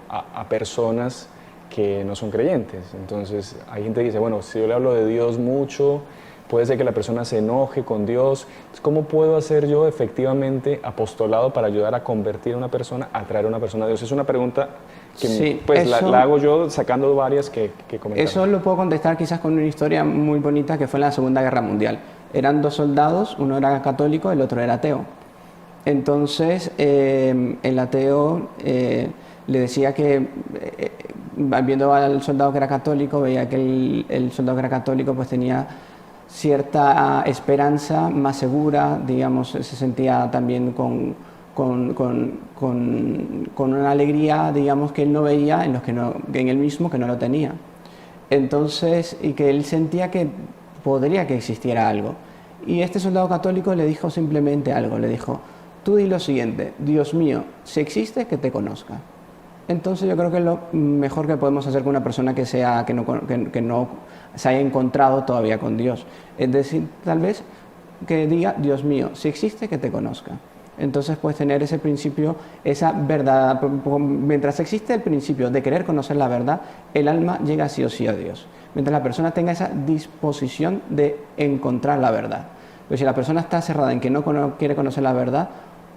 a personas que no son creyentes. Entonces hay gente que dice, bueno, si yo le hablo de Dios mucho, puede ser que la persona se enoje con Dios. Entonces, ¿cómo puedo hacer yo efectivamente apostolado para ayudar a convertir a una persona, a traer a una persona a Dios? Es una pregunta que sí, la hago yo sacando varias que comentar. Eso lo puedo contestar quizás con una historia muy bonita que fue en la Segunda Guerra Mundial. Eran 2 soldados, uno era católico, el otro era ateo. Entonces el ateo le decía que, viendo al soldado que era católico, veía que el soldado que era católico pues tenía cierta esperanza más segura, digamos, se sentía también con una alegría, digamos, que él no veía en él mismo, que no lo tenía. Entonces, y que él sentía que podría que existiera algo. Y este soldado católico le dijo simplemente algo, le dijo, tú di lo siguiente, Dios mío, si existe, que te conozca. Entonces yo creo que es lo mejor que podemos hacer con una persona que no se haya encontrado todavía con Dios. Es decir, tal vez que diga, Dios mío, si existe, que te conozca. Entonces puedes tener ese principio, esa verdad. Mientras existe el principio de querer conocer la verdad, el alma llega sí o sí a Dios. Mientras la persona tenga esa disposición de encontrar la verdad. Pero si la persona está cerrada en que no quiere conocer la verdad,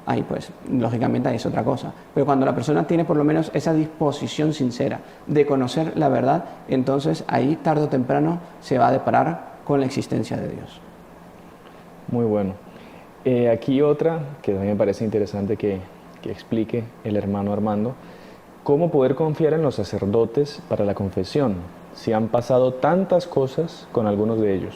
ahí pues, lógicamente ahí es otra cosa. Pero cuando la persona tiene por lo menos esa disposición sincera de conocer la verdad, entonces ahí tarde o temprano se va a deparar con la existencia de Dios. Muy bueno. Aquí otra que a mí me parece interesante que explique el hermano Armando. ¿Cómo poder confiar en los sacerdotes para la confesión si han pasado tantas cosas con algunos de ellos?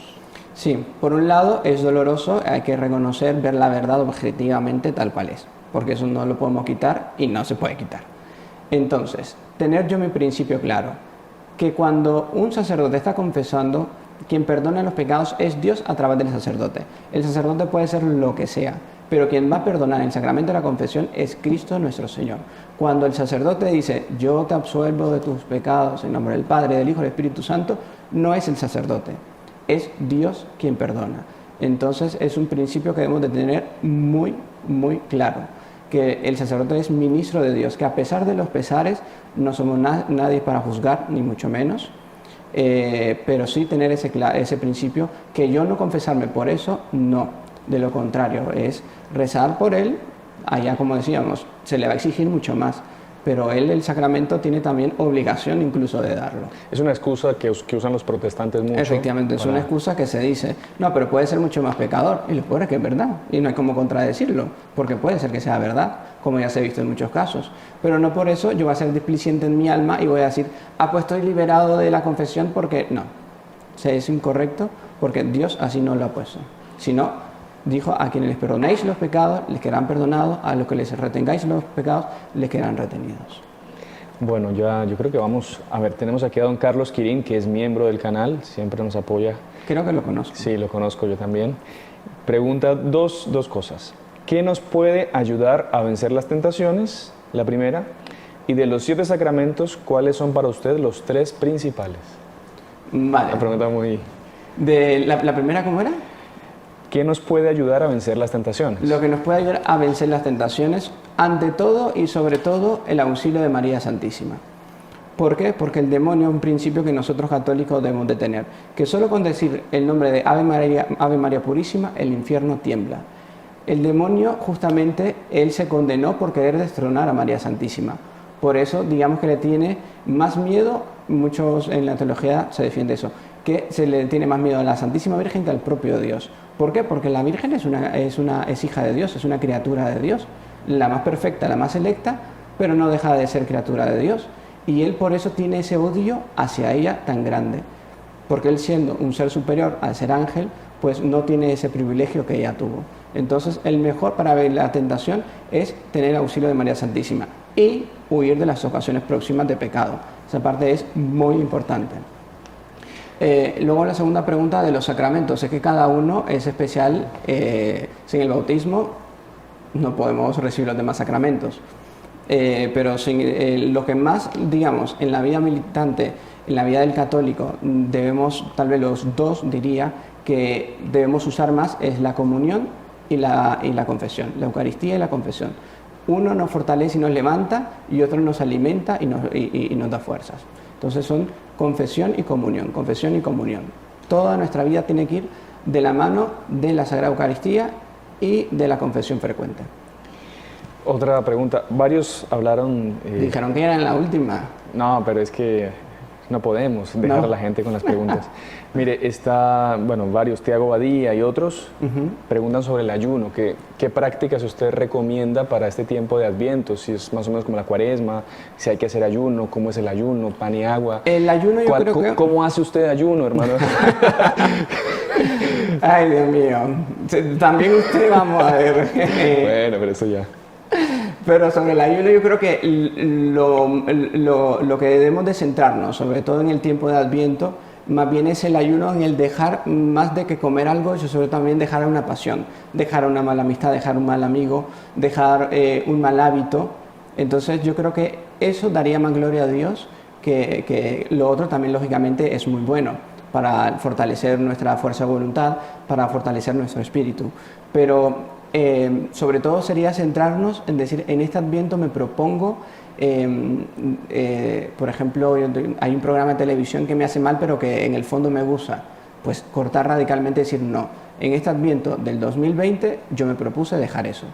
Sí, por un lado es doloroso, hay que reconocer, ver la verdad objetivamente tal cual es, porque eso no lo podemos quitar y no se puede quitar. Entonces, tener yo mi principio claro, que cuando un sacerdote está confesando, quien perdona los pecados es Dios a través del sacerdote. El sacerdote puede ser lo que sea, pero quien va a perdonar en el sacramento de la confesión es Cristo nuestro Señor. Cuando el sacerdote dice, yo te absuelvo de tus pecados en nombre del Padre, del Hijo y del Espíritu Santo, no es el sacerdote, es Dios quien perdona. Entonces es un principio que debemos de tener muy, muy claro, que el sacerdote es ministro de Dios, que a pesar de los pesares no somos nadie para juzgar, ni mucho menos, pero sí tener ese principio, que yo no confesarme por eso, no, de lo contrario, es rezar por él, allá como decíamos, se le va a exigir mucho más, pero él, el sacramento, tiene también obligación incluso de darlo. Es una excusa que usan los protestantes mucho. Efectivamente, es una excusa que se dice, no, pero puede ser mucho más pecador, y lo peor es que es verdad, y no hay como contradecirlo, porque puede ser que sea verdad, como ya se ha visto en muchos casos, pero no por eso yo voy a ser displicente en mi alma y voy a decir, pues estoy liberado de la confesión, porque no, es incorrecto, porque Dios así no lo ha puesto, sino dijo, a quienes les perdonéis los pecados, les quedarán perdonados, a los que les retengáis los pecados, les quedarán retenidos. Bueno, yo creo que vamos a ver, tenemos aquí a don Carlos Quirín, que es miembro del canal, siempre nos apoya. Creo que lo conozco. Sí, lo conozco yo también. Pregunta dos cosas. ¿Qué nos puede ayudar a vencer las tentaciones? La primera. Y de los 7 sacramentos, ¿cuáles son para usted los 3 principales? Vale. La pregunta muy... ¿La primera cómo era? ¿Qué nos puede ayudar a vencer las tentaciones? Lo que nos puede ayudar a vencer las tentaciones, ante todo y sobre todo, el auxilio de María Santísima. ¿Por qué? Porque el demonio es un principio que nosotros católicos debemos de tener, que solo con decir el nombre de Ave María Purísima, el infierno tiembla. El demonio, justamente, él se condenó por querer destronar a María Santísima. Por eso, digamos que le tiene más miedo, muchos en la teología se defiende eso, que se le tiene más miedo a la Santísima Virgen que al propio Dios. ¿Por qué? Porque la Virgen es hija de Dios, es una criatura de Dios, la más perfecta, la más electa, pero no deja de ser criatura de Dios. Y él por eso tiene ese odio hacia ella tan grande, porque él, siendo un ser superior al ser ángel, pues no tiene ese privilegio que ella tuvo. Entonces, el mejor para ver la tentación es tener el auxilio de María Santísima y huir de las ocasiones próximas de pecado. Esa parte es muy importante. Luego la segunda pregunta de los sacramentos, es que cada uno es especial. Sin el bautismo no podemos recibir los demás sacramentos, pero sin lo que más, digamos, en la vida militante, en la vida del católico, debemos, tal vez los dos diría, que debemos usar más es la comunión y la confesión, la Eucaristía y la confesión. Uno nos fortalece y nos levanta, y otro nos alimenta y nos da fuerzas. Entonces son confesión y comunión, confesión y comunión. Toda nuestra vida tiene que ir de la mano de la Sagrada Eucaristía y de la confesión frecuente. Otra pregunta. Varios hablaron... Dijeron que era en la última. No, pero es que no podemos dejar a la gente con las preguntas. Mire, varios, Tiago Badía y otros, preguntan sobre el ayuno. ¿Qué prácticas usted recomienda para este tiempo de Adviento? Si es más o menos como la Cuaresma, si hay que hacer ayuno, cómo es el ayuno, pan y agua. El ayuno yo creo que... ¿Cómo hace usted ayuno, hermano? Ay, Dios mío. También usted, vamos a ver. Bueno, pero eso ya... Pero sobre el ayuno yo creo que lo que debemos de centrarnos, sobre todo en el tiempo de Adviento, más bien es el ayuno en el dejar, más de que comer algo, yo sobre todo también dejar una pasión, dejar una mala amistad, dejar un mal amigo, dejar un mal hábito. Entonces yo creo que eso daría más gloria a Dios, que lo otro también lógicamente es muy bueno para fortalecer nuestra fuerza de voluntad, para fortalecer nuestro espíritu. Pero sobre todo sería centrarnos en decir, en este Adviento me propongo, por ejemplo, hay un programa de televisión que me hace mal, pero que en el fondo me gusta, pues cortar radicalmente y decir, no, en este Adviento del 2020 yo me propuse dejar eso.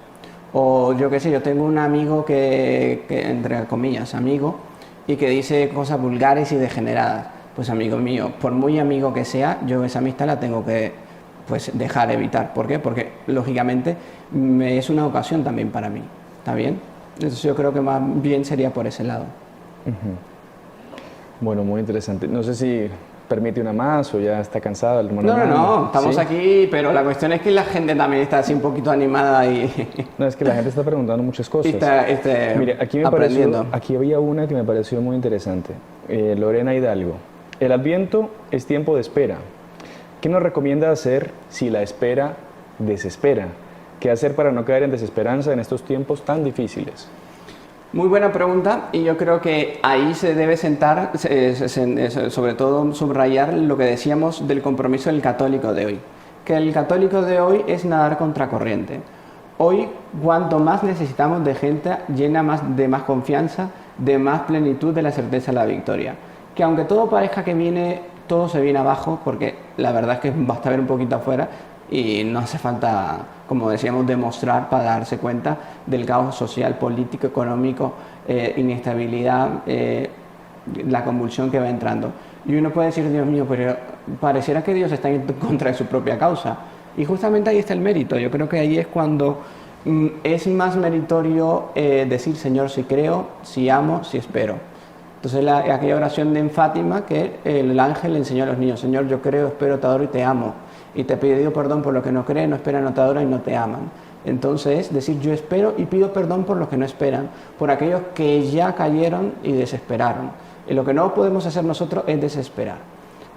O yo qué sé, yo tengo un amigo que entre comillas, amigo, y que dice cosas vulgares y degeneradas. Pues amigo mío, por muy amigo que sea, yo esa amistad la tengo que dejar, evitar. ¿Por qué? Porque lógicamente es una ocasión también para mí. ¿Está bien? Entonces yo creo que más bien sería por ese lado. Bueno, muy interesante. No sé si permite una más o ya está cansado el hermano. No, estamos aquí, pero la cuestión es que la gente también está así un poquito animada y... No, es que la gente está preguntando muchas cosas. Mire, aquí aquí había una que me pareció muy interesante. Lorena Hidalgo. El Adviento es tiempo de espera. ¿Qué nos recomienda hacer si la espera desespera? ¿Qué hacer para no caer en desesperanza en estos tiempos tan difíciles? Muy buena pregunta, y yo creo que ahí se debe sentar, sobre todo subrayar lo que decíamos del compromiso del católico de hoy, que el católico de hoy es nadar contracorriente. Hoy, cuanto más necesitamos de gente llena de más confianza, de más plenitud, de la certeza de la victoria. Que aunque todo parezca que todo se viene abajo, porque la verdad es que basta ver un poquito afuera y no hace falta, como decíamos, demostrar para darse cuenta del caos social, político, económico, inestabilidad, la convulsión que va entrando. Y uno puede decir, Dios mío, pero pareciera que Dios está en contra de su propia causa. Y justamente ahí está el mérito. Yo creo que ahí es cuando es más meritorio decir, Señor, si creo, si amo, si espero. Entonces aquella oración de Fátima que el ángel le enseñó a los niños, Señor, yo creo, espero, te adoro y te amo. Y te pido perdón por lo que no creen, no esperan, no te adoran y no te aman. Entonces, decir yo espero y pido perdón por los que no esperan, por aquellos que ya cayeron y desesperaron. Y lo que no podemos hacer nosotros es desesperar.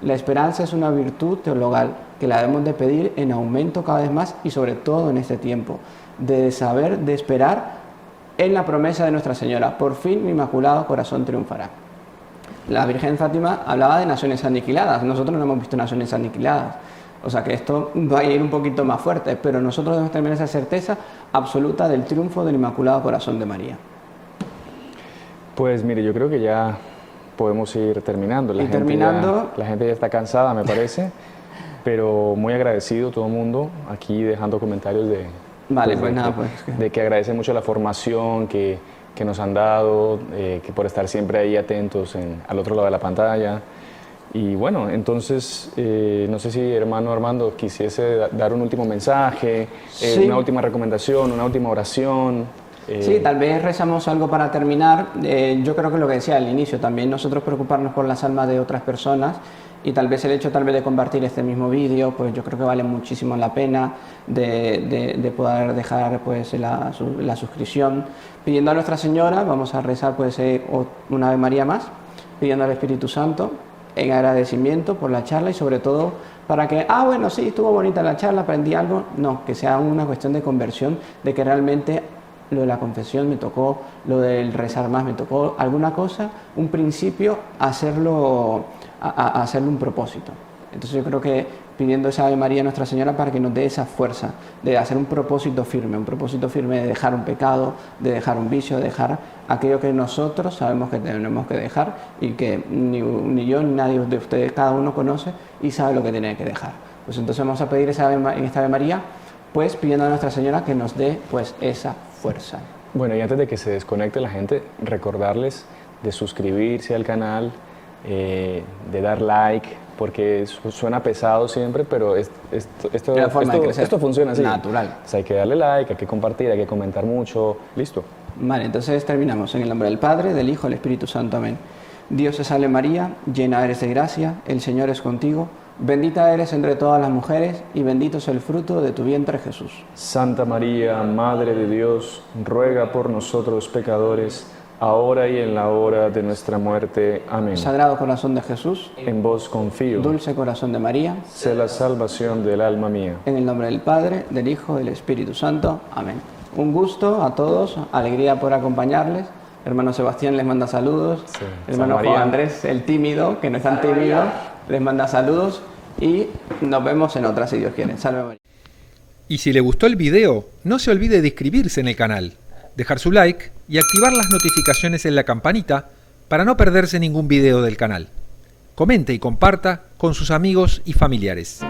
La esperanza es una virtud teologal que la debemos de pedir en aumento cada vez más y sobre todo en este tiempo, de saber, de esperar en la promesa de Nuestra Señora. Por fin mi Inmaculado Corazón triunfará. La Virgen Fátima hablaba de naciones aniquiladas. Nosotros no hemos visto naciones aniquiladas. O sea que esto va a ir un poquito más fuerte, pero nosotros debemos tener esa certeza absoluta del triunfo del Inmaculado Corazón de María. Pues mire, yo creo que ya podemos ir terminando. La gente ya está cansada, me parece, pero muy agradecido todo el mundo aquí dejando comentarios de que agradece mucho la formación que nos han dado, que por estar siempre ahí atentos al otro lado de la pantalla. Y bueno, entonces, no sé si hermano Armando quisiese dar un último mensaje, sí, una última recomendación, una última oración. Sí, tal vez rezamos algo para terminar. Yo creo que lo que decía al inicio, también nosotros preocuparnos por las almas de otras personas, y tal vez el hecho de compartir este mismo vídeo, pues yo creo que vale muchísimo la pena de poder dejar pues la suscripción. Pidiendo a Nuestra Señora, vamos a rezar pues una Ave María más, pidiendo al Espíritu Santo, en agradecimiento por la charla y sobre todo para que, bueno, sí, estuvo bonita la charla, aprendí algo. No, que sea una cuestión de conversión, de que realmente lo de la confesión me tocó, lo del rezar más me tocó, alguna cosa, un principio, hacerlo un propósito. Entonces yo creo que pidiendo esa Ave María a Nuestra Señora para que nos dé esa fuerza de hacer un propósito firme de dejar un pecado, de dejar un vicio, de dejar aquello que nosotros sabemos que tenemos que dejar y que ni yo ni nadie de ustedes, cada uno conoce y sabe lo que tiene que dejar. Pues entonces vamos a pedir esta Ave María, pues pidiendo a Nuestra Señora que nos dé pues esa fuerza. Bueno, y antes de que se desconecte la gente, recordarles de suscribirse al canal, de dar like, porque suena pesado siempre, pero esto funciona así. Natural. O sea, hay que darle like, hay que compartir, hay que comentar mucho. Listo. Vale, entonces terminamos. En el nombre del Padre, del Hijo, del Espíritu Santo. Amén. Dios te salve María, llena eres de gracia, el Señor es contigo. Bendita eres entre todas las mujeres y bendito es el fruto de tu vientre Jesús. Santa María, Madre de Dios, ruega por nosotros pecadores, ahora y en la hora de nuestra muerte. Amén. Sagrado Corazón de Jesús, en vos confío. Dulce Corazón de María, sé la salvación del alma mía. En el nombre del Padre, del Hijo, del Espíritu Santo. Amén. Un gusto a todos, alegría por acompañarles. Hermano Sebastián les manda saludos. Sí. Hermano Juan Andrés, el tímido, que no es tan tímido, les manda saludos. Y nos vemos en otra, si Dios quiere. Salve María. Y si le gustó el video, no se olvide de inscribirse en el canal, dejar su like y activar las notificaciones en la campanita para no perderse ningún video del canal. Comente y comparta con sus amigos y familiares.